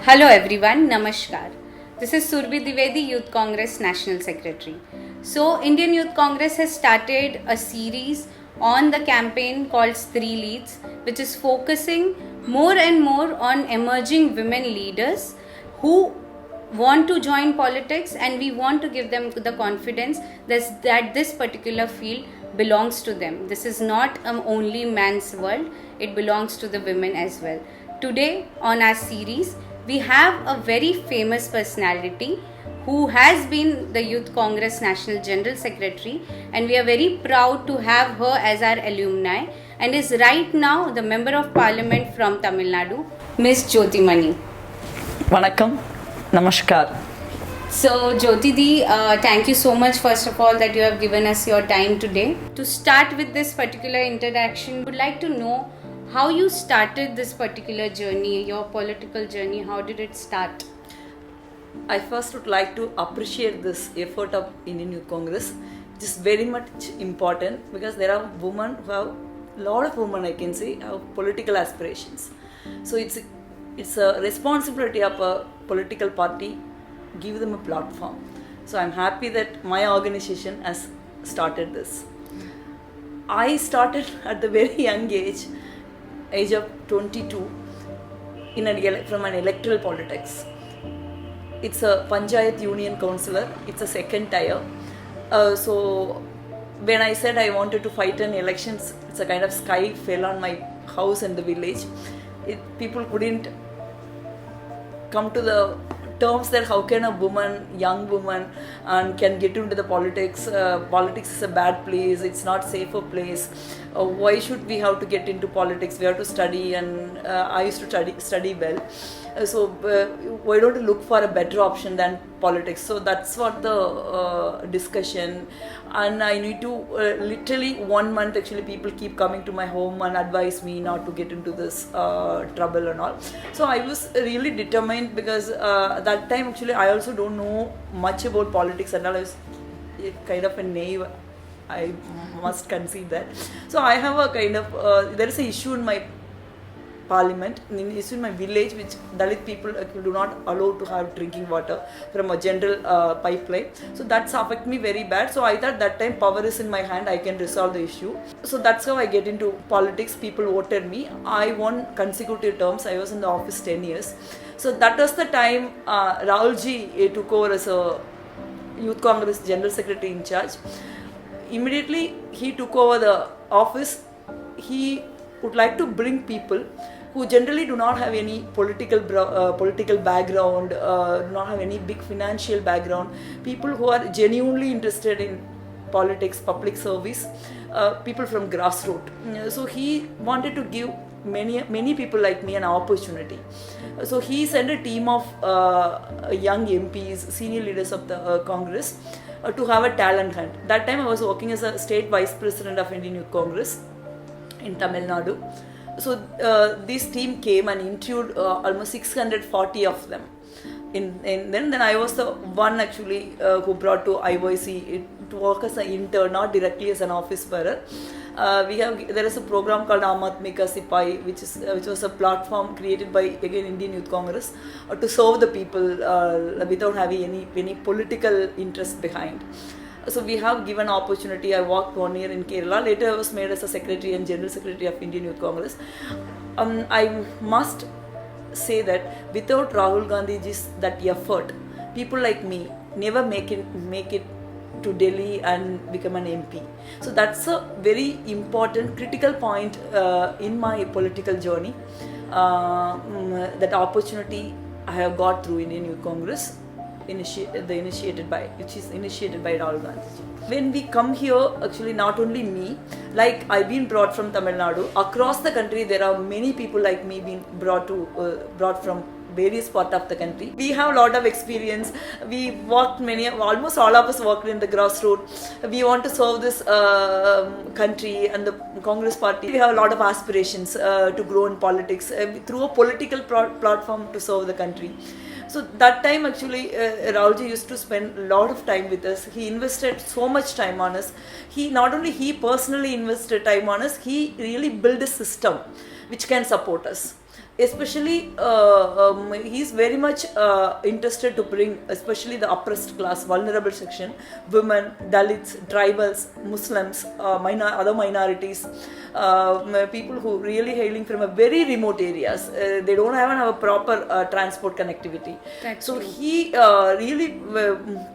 Hello everyone, Namaskar. This is Surbhi Dwivedi, Youth Congress National Secretary. So, Indian Youth Congress has started a series on the campaign called Stree Leads, which is focusing more and more on emerging women leaders who want to join politics, and we want to give them the confidence that this particular field belongs to them. This is not only man's world, it belongs to the women as well. Today on our series, we have a very famous personality who has been the Youth Congress National General Secretary, and we are very proud to have her as our alumni, and is right now the Member of Parliament from Tamil Nadu, Ms. Jyoti Mani. Vanakkam, Namaskar. So Jyoti Di, thank you so much first of all that you have given us your time today. To start with this particular interaction, would like to know how you started this particular journey, your political journey. How did it start? I first would like to appreciate this effort of Indian Youth Congress. It is very much important because there are women who have, a lot of women I can say, have political aspirations. So it's a responsibility of a political party, give them a platform. So I'm happy that my organization has started this. I started at the very young age of 22 from an electoral politics. It's a Panchayat Union Councillor. It's a second tier. So when I said I wanted to fight in elections, it's a kind of sky fell on my house in the village. People couldn't come to the terms that how can a woman, young woman, and can get into the politics. Politics is a bad place. It's not safer place. Why should we have to get into politics? We have to study, and I used to study well. So why don't you look for a better option than politics? So that's what the discussion. And I need to literally 1 month actually people keep coming to my home and advise me not to get into this trouble and all. So I was really determined because that time actually I also don't know much about politics and all. I was kind of a naive, I must concede that. So I have a kind of, there is an issue in my parliament, in my village, which Dalit people do not allow to have drinking water from a general pipeline. So that's affect me very bad. So I thought that time power is in my hand, I can resolve the issue. So that's how I get into politics. People voted me. I won consecutive terms. I was in the office 10 years. So that was the time Rahul ji took over as a Youth Congress General Secretary in charge. Immediately he took over the office. He would like to bring people who generally do not have any political background, do not have any big financial background, people who are genuinely interested in politics, public service, people from grassroots. So he wanted to give many people like me an opportunity. So he sent a team of young MPs, senior leaders of the Congress, to have a talent hunt. That time I was working as a state vice president of Indian Youth Congress in Tamil Nadu. So this team came and interviewed almost 640 of them. Then I was the one actually who brought to IYC to work as an intern, not directly as an office bearer. There is a program called Aam Aadmi Ka Sipahi, which was a platform created by again Indian Youth Congress to serve the people without having any political interest behind. So we have given opportunity. I worked 1 year in Kerala. Later I was made as a secretary and general secretary of Indian Youth Congress. I must say that without Rahul Gandhi's that effort, people like me never make it to Delhi and become an MP. So that's a very important critical point in my political journey. That opportunity I have got through Indian Youth Congress. Which is initiated by Rahul Gandhi. When we come here, actually not only me, like I've been brought from Tamil Nadu, across the country there are many people like me being brought from various parts of the country. We have a lot of experience. We worked almost all of us worked in the grassroots. We want to serve this country and the Congress party. We have a lot of aspirations to grow in politics through a political platform to serve the country. So that time actually Rahulji used to spend a lot of time with us. He invested so much time on us. He personally invested time on us, he really built a system which can support us. especially he's very much interested to bring especially the oppressed class, vulnerable section, women, Dalits, tribals, Muslims, other minorities, people who really hailing from a very remote areas. They don't even have a proper transport connectivity. That's So true. he really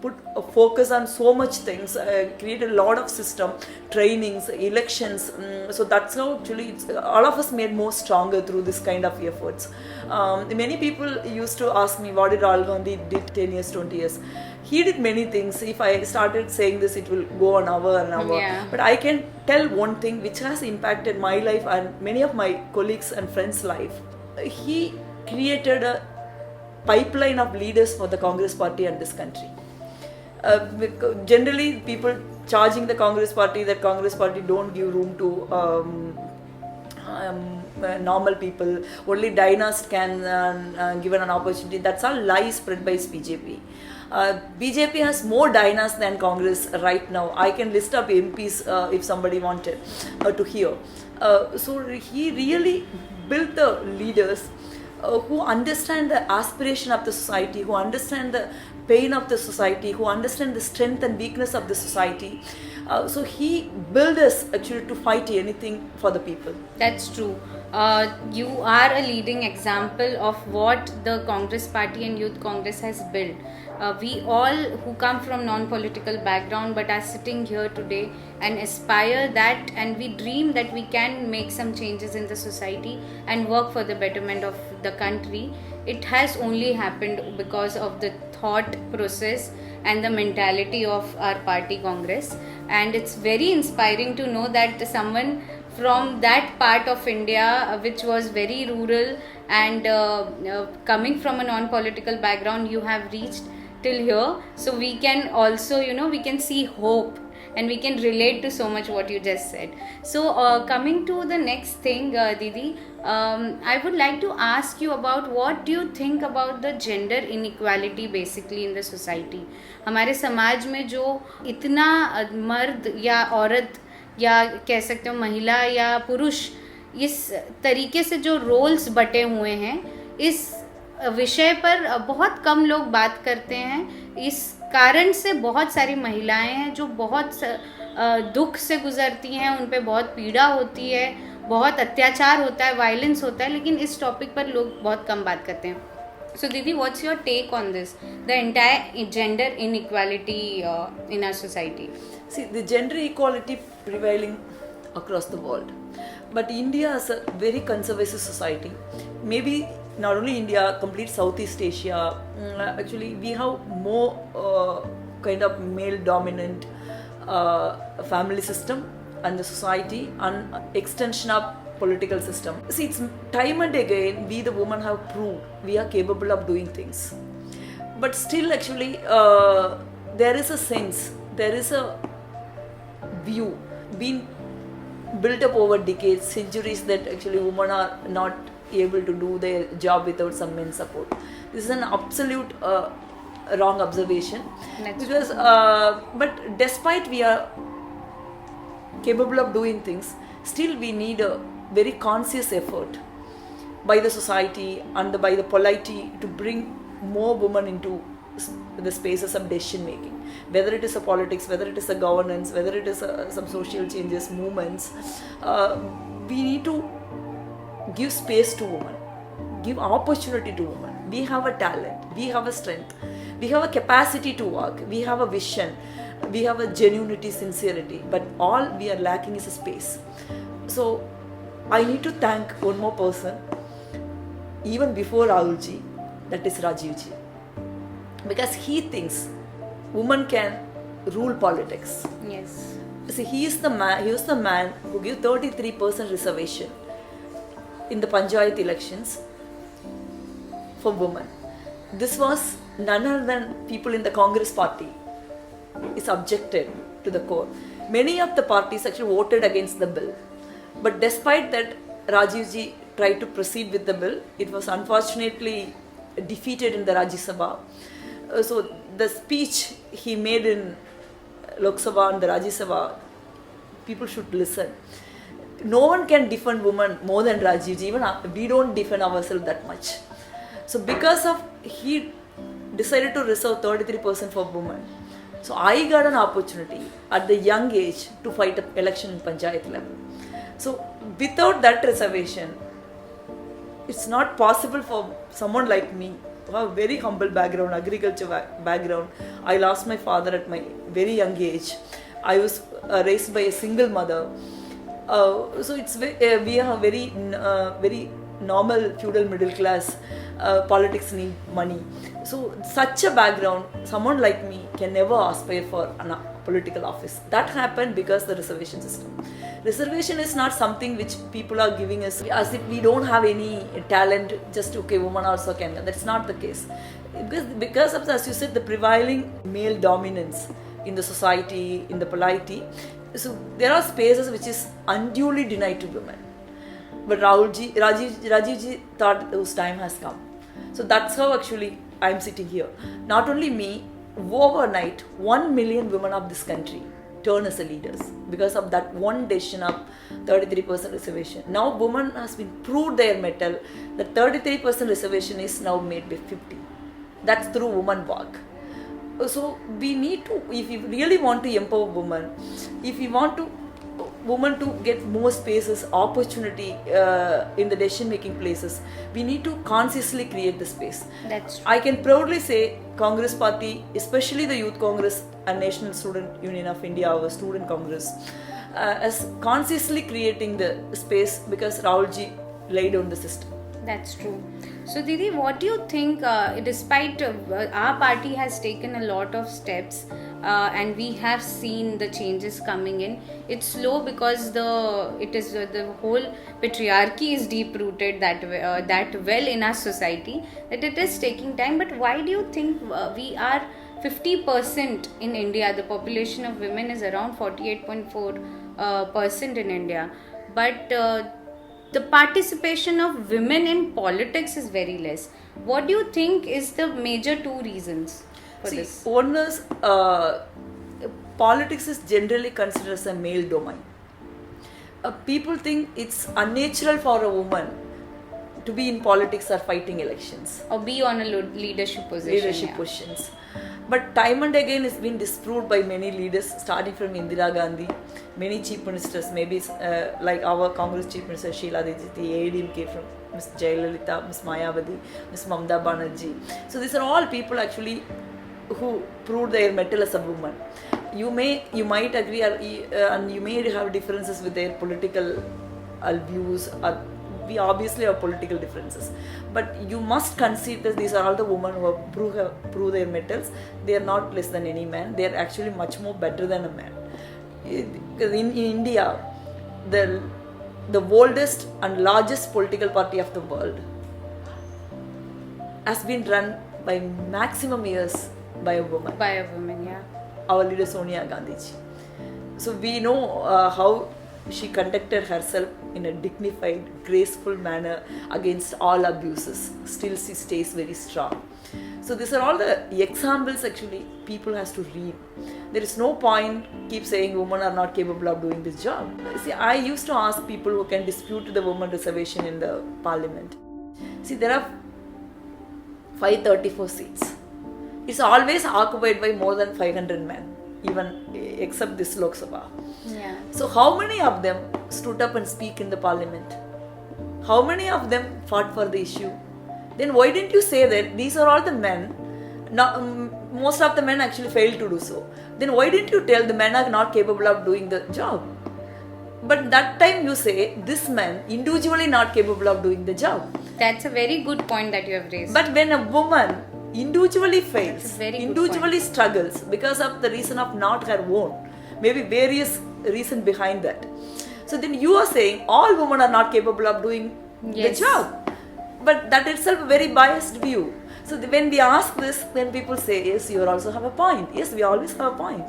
put a focus on so much things, created a lot of system, trainings, elections. So that's how actually all of us made more stronger through this kind of efforts. Many people used to ask me, what did Rahul Gandhi did 10 years, 20 years? He did many things. If I started saying this, it will go an hour and hour. Yeah. But I can tell one thing which has impacted my life and many of my colleagues and friends' life. He created a pipeline of leaders for the Congress party and this country. Generally, people charging the Congress party that Congress party don't give room to normal people, only dynast can given an opportunity. That's all lies spread by BJP. BJP has more dynasts than Congress right now. I can list up MPs if somebody wanted to hear. So he really built the leaders who understand the aspiration of the society, who understand the pain of the society, who understand the strength and weakness of the society. So he built us actually to fight anything for the people. That's true. You are a leading example of what the Congress Party and Youth Congress has built. We all who come from non-political background but are sitting here today and aspire that, and we dream that we can make some changes in the society and work for the betterment of the country. It has only happened because of the thought process and the mentality of our party Congress, and it's very inspiring to know that someone from that part of India which was very rural and coming from a non-political background, you have reached till here. So we can also, we can see hope and we can relate to so much what you just said. So coming to the next thing, Didi, I would like to ask you about what do you think about the gender inequality basically in the society. हमारे समाज में जो इतना मर्द या औरत या कह सकते हो महिला या पुरुष इस तरीके से जो रोल्स बटे हुए हैं, इस विषय पर बहुत कम लोग बात करते हैं. इस कारण से बहुत सारी महिलाएं हैं जो बहुत दुख से गुजरती हैं, उन पे बहुत पीड़ा होती है, बहुत अत्याचार होता है, वायलेंस होता है, लेकिन इस टॉपिक पर लोग बहुत कम बात करते हैं. So Didi, what's your take on this, the entire gender inequality in our society? See, the gender equality prevailing across the world, but India is a very conservative society. Maybe not only India, complete Southeast Asia. Actually, we have more kind of male dominant family system and the society and extension of political system. See, it's time and again we the women have proved we are capable of doing things, but still actually there is a sense, there is a view being built up over decades, centuries, that actually women are not able to do their job without some men's support. This is an absolute wrong observation. That's Because but despite we are capable of doing things, still we need a very conscious effort by the society and by the polity to bring more women into the spaces of decision making, whether it is a politics, whether it is a governance, whether it is some social changes, movements. We need to give space to women, give opportunity to women. We have a talent, we have a strength, we have a capacity to work, we have a vision, we have a genuinity, sincerity, but all we are lacking is a space. So I need to thank one more person, even before Rahulji, that is Rajivji, because he thinks women can rule politics. Yes. See, he was the man who gave 33% reservation in the Panchayat elections for women. This was none other than people in the Congress party is objected to the core. Many of the parties actually voted against the bill. But despite that, Rajivji tried to proceed with the bill. It was unfortunately defeated in the Rajya Sabha. So the speech he made in Lok Sabha and the Rajya Sabha, people should listen. no one can defend women more than Rajivji. Even we don't defend ourselves that much. So because of he decided to reserve 33% for women. So I got an opportunity at the young age to fight an election in Panchayat level. So without that reservation, it's not possible for someone like me who have a very humble background, agriculture background. I lost my father at my very young age. I was raised by a single mother. So it's we are very normal feudal middle class. Politics need money. So such a background, someone like me can never aspire for a political office. That happened because the reservation system. Reservation is not something which people are giving us as if we don't have any talent, just okay, women also can. That's not the case. Because of, as you said, the prevailing male dominance in the society, in the polity. So there are spaces which is unduly denied to women. But Rajivji thought whose time has come. So that's how actually I'm sitting here. Not only me, overnight 1 million women of this country turn as a leaders because of that one decision of 33% reservation. Now women has been proved their mettle. The 33% reservation is now made by 50. That's through women work. So we need to, if we really want to empower women, if we want to women to get more spaces, opportunity in the decision making places, we need to consciously create the space. That's true. I can proudly say Congress Party, especially the Youth Congress and National Student Union of India, our student congress, is consciously creating the space because Rahulji laid on the system. That's true. So Didi, what do you think, despite our party has taken a lot of steps and we have seen the changes coming in, it's slow because the whole patriarchy is deep rooted that well in our society that it is taking time. But why do you think we are 50% in India? The population of women is around 48.4% in India, but the participation of women in politics is very less. What do you think is the major two reasons for this? One is politics is generally considered as a male domain. People think it's unnatural for a woman to be in politics or fighting elections. Or be on a leadership position. Positions. But time and again it's been disproved by many leaders, starting from Indira Gandhi, many chief ministers, maybe like our Congress chief minister Sheila Dikshit, ADMK from Ms. Jayalalitha, Ms. Mayawati, Ms. Mamata Banerjee. So these are all people actually who proved their mettle as a woman. You might agree and you may have differences with their political views. We obviously have political differences, but you must concede that these are all the women who have proved their metals. They are not less than any man. They are actually much more better than a man. In India, the oldest and largest political party of the world has been run by maximum years by a woman. By a woman, yeah. Our leader Sonia Gandhi ji. So we know how she conducted herself in a dignified, graceful manner against all abuses. Still she stays very strong. So these are all the examples actually people has to read. There is no point keep saying women are not capable of doing this job. See, I used to ask people who can dispute the women reservation in the parliament. See, there are 534 seats. It's always occupied by more than 500 men, even except this Lok Sabha. Yeah. So how many of them stood up and speak in the parliament? How many of them fought for the issue? Then why didn't you say that these are all the men? Most of the men actually failed to do so. Then why didn't you tell the men are not capable of doing the job? But that time you say this man individually not capable of doing the job. That's a very good point that you have raised. But when a woman individually fails, individually point. struggles because of the reason of not her own, maybe various reason behind that. So then you are saying all women are not capable of doing the job. But that itself a very biased view. So when we ask this, then people say, yes, you also have a point. Yes, we always have a point.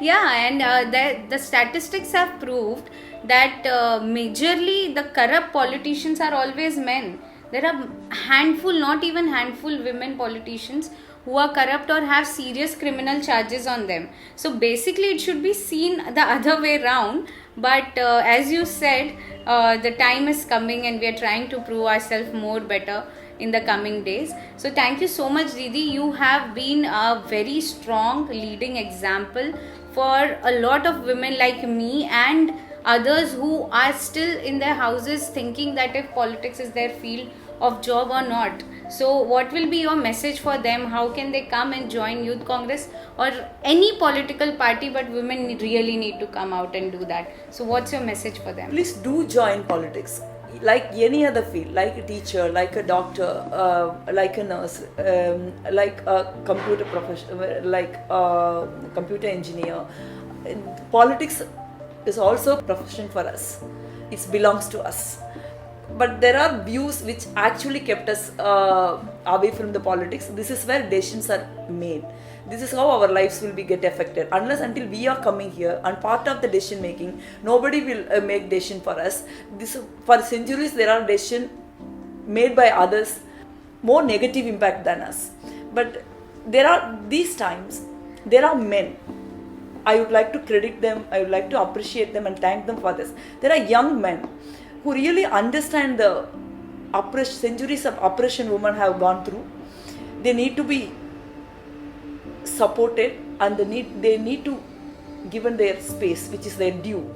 Yeah, and the statistics have proved that majorly the corrupt politicians are always men. there are handful, not even handful, women politicians who are corrupt or have serious criminal charges on them. So basically it should be seen the other way round. But as you said, the time is coming and we are trying to prove ourselves more better in the coming days. So thank you so much, Didi. You have been a very strong leading example for a lot of women like me and others who are still in their houses thinking that if politics is their field of job or not. So what will be your message for them? How can they come and join Youth Congress or any political party, but women really need to come out and do that. So what's your message for them? Please do join politics. Like any other field, like a teacher, like a doctor, like a nurse, like a computer professional, like a computer engineer. Politics is also a profession for us. It belongs to us. But there are views which actually kept us away from the politics. This is where decisions are made. This is how our lives will be get affected. Unless until we are coming here and part of the decision making, nobody will make decision for us. This for centuries there are decisions made by others, more negative impact than us. But there are these times there are men. I would like to credit them. I would like to appreciate them and thank them for this. There are young men who really understand the centuries of oppression women have gone through. They need to be supported and they need to given their space, which is their due.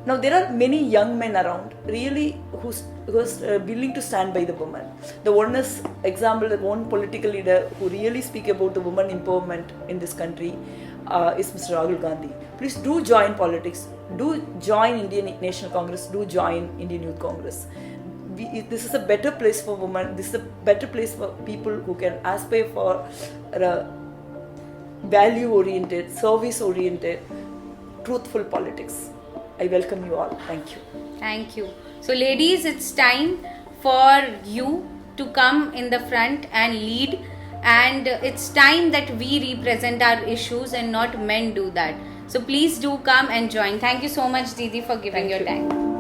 Now there are many young men around really who's willing to stand by the woman. The one is example, the one political leader who really speak about the woman empowerment in this country is Mr. Rahul Gandhi. Please do join politics. Do join Indian National Congress. Do join Indian Youth Congress. This is a better place for women. This is a better place for people who can aspire for value-oriented, service-oriented, truthful politics. I welcome you all. Thank you. Thank you. So ladies, it's time for you to come in the front and lead, and it's time that we represent our issues and not men do that. So please do come and join. Thank you so much, Didi, for giving your time.